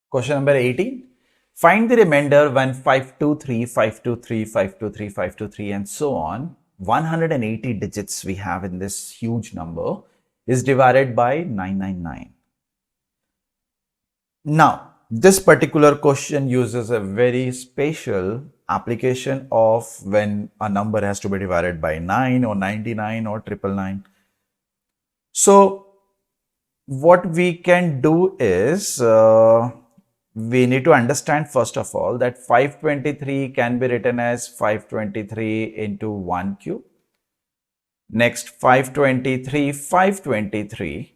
Question number 18. Find the remainder when 523, 523, 523, 523 and so on, 180 digits we have in this huge number, is divided by 999. Now, this particular question uses a very special application of when a number has to be divided by 9 or 99 or 999. So, what we can do is, we need to understand first of all that 523 can be written as 523 into 1 cube. Next, 523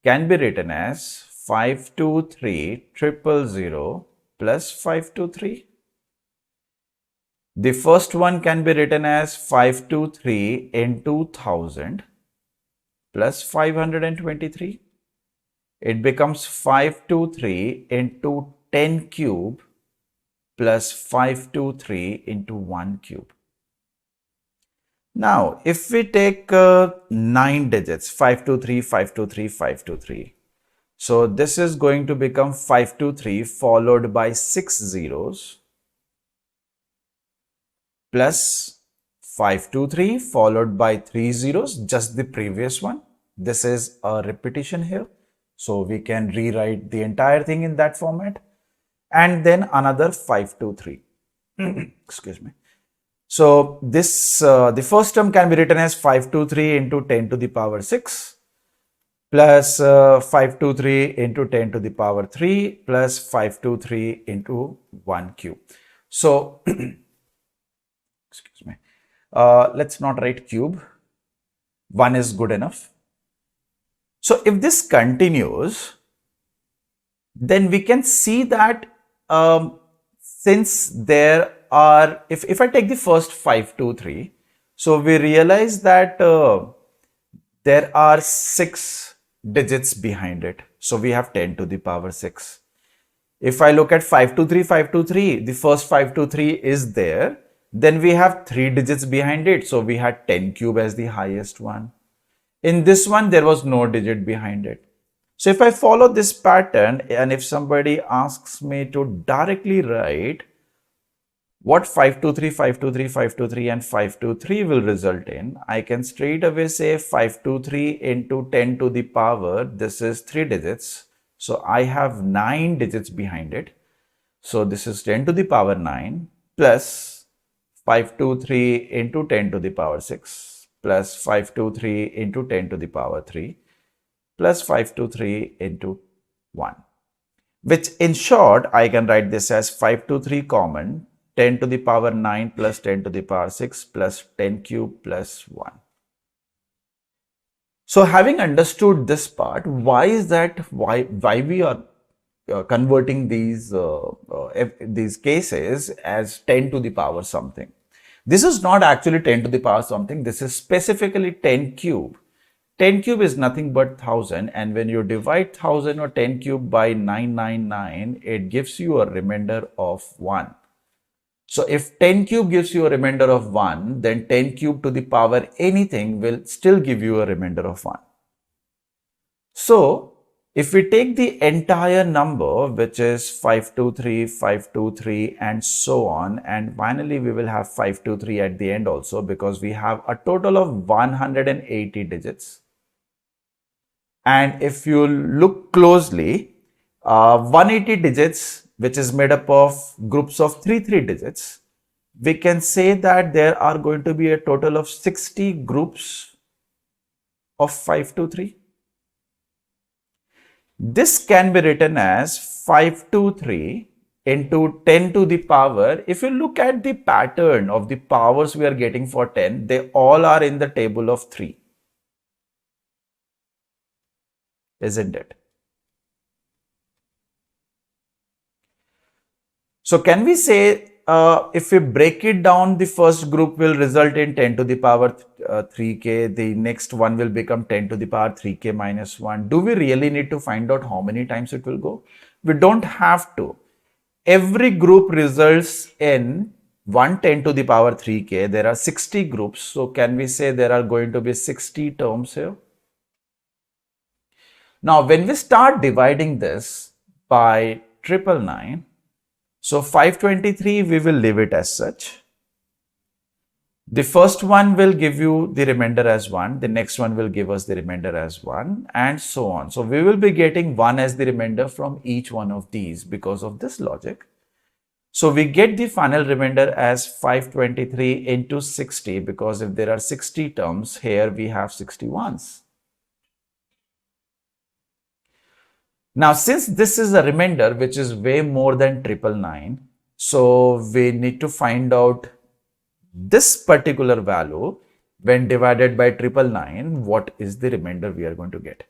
can be written as 523,000 plus 523. The first one can be written as 523 into 1000 plus 523. It becomes 523 into 10 cube plus 523 into 1 cube. Now, if we take 9 digits, 523, 523, 523. So, this is going to become 523 followed by 6 zeros plus 523 followed by 3 zeros, just the previous one. This is a repetition here. So, we can rewrite the entire thing in that format. And then another 523. Excuse me. So, this the first term can be written as 523 into 10 to the power 6 plus 523 into 10 to the power 3 plus 523 into 1 cube. So, excuse me, let's not write cube, 1 is good enough. So, if this continues, then we can see that since there are, if I take the first 523, so we realize that there are 6 digits behind it. So, we have 10 to the power 6. If I look at 523, the first 523 is there, then we have 3 digits behind it. So, we had 10 cube as the highest one. In this one, there was no digit behind it. So, if I follow this pattern and if somebody asks me to directly write what 523, 523, 523 and 523 will result in, I can straight away say 523 into 10 to the power, this is 3 digits. So, I have 9 digits behind it. So, this is 10 to the power 9 plus 523 into 10 to the power 6 plus 523 into 10 to the power 3 plus 523 into 1, which in short, I can write this as 523 common 10 to the power 9 plus 10 to the power 6 plus 10 cube plus 1. So, having understood this part, why is that, why we are converting these cases as 10 to the power something. This is not actually 10 to the power something, this is specifically 10 cube. 10 cube is nothing but 1000, and when you divide 1000 or 10 cube by 999, it gives you a remainder of 1. So, if 10 cube gives you a remainder of 1, then 10 cube to the power anything will still give you a remainder of 1. So, if we take the entire number, which is 523, 523 and so on, and finally we will have 523 at the end also, because we have a total of 180 digits. And if you look closely, 180 digits, which is made up of groups of 3 digits, we can say that there are going to be a total of 60 groups of 523. This can be written as 523 into 10 to the power. If you look at the pattern of the powers we are getting for 10, they all are in the table of 3. Isn't it? So, can we say if we break it down, the first group will result in 10 to the power 3k, the next one will become 10 to the power 3k minus 1. Do we really need to find out how many times it will go? We don't have to. Every group results in 10 to the power 3k. There are 60 groups. So, can we say there are going to be 60 terms here? Now, when we start dividing this by 999. So 523, we will leave it as such. The first one will give you the remainder as 1. The next one will give us the remainder as 1 and so on. So we will be getting 1 as the remainder from each one of these because of this logic. So we get the final remainder as 523 into 60 because if there are 60 terms, here we have 60 ones. Now, since this is a remainder which is way more than 999, so we need to find out this particular value when divided by 999, what is the remainder we are going to get.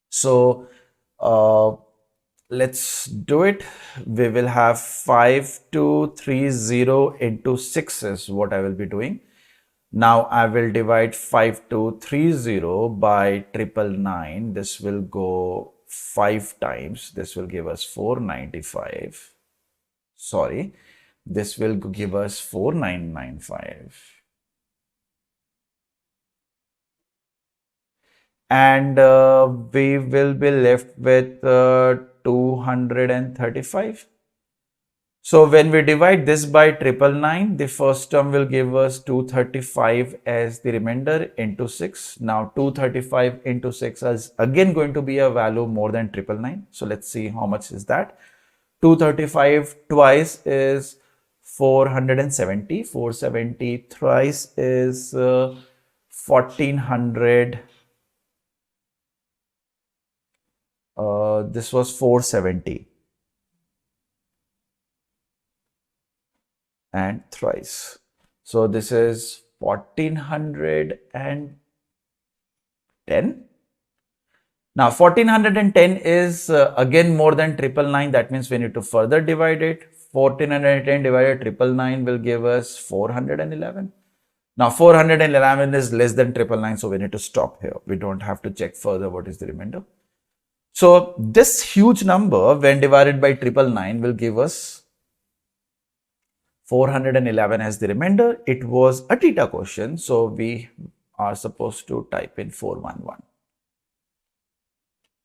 So let's do it. We will have 5230 into 6 is what I will be doing. Now I will divide 5230 by 999. This will go 5 times. This will give us 495. Sorry, this will give us 4995. And we will be left with 235. So when we divide this by 999, the first term will give us 235 as the remainder into 6. Now 235 into 6 is again going to be a value more than 999. So let's see how much is that. 235 twice is 470. 470 thrice is 1400. This was 470 and thrice. So this is 1410. Now 1410 is again more than 999. That means we need to further divide it. 1410 divided 999 will give us 411. Now 411 is less than 999, so we need to stop here. We don't have to check further what is the remainder. So this huge number when divided by 999 will give us 411 as the remainder. It was a theta question, so we are supposed to type in 411.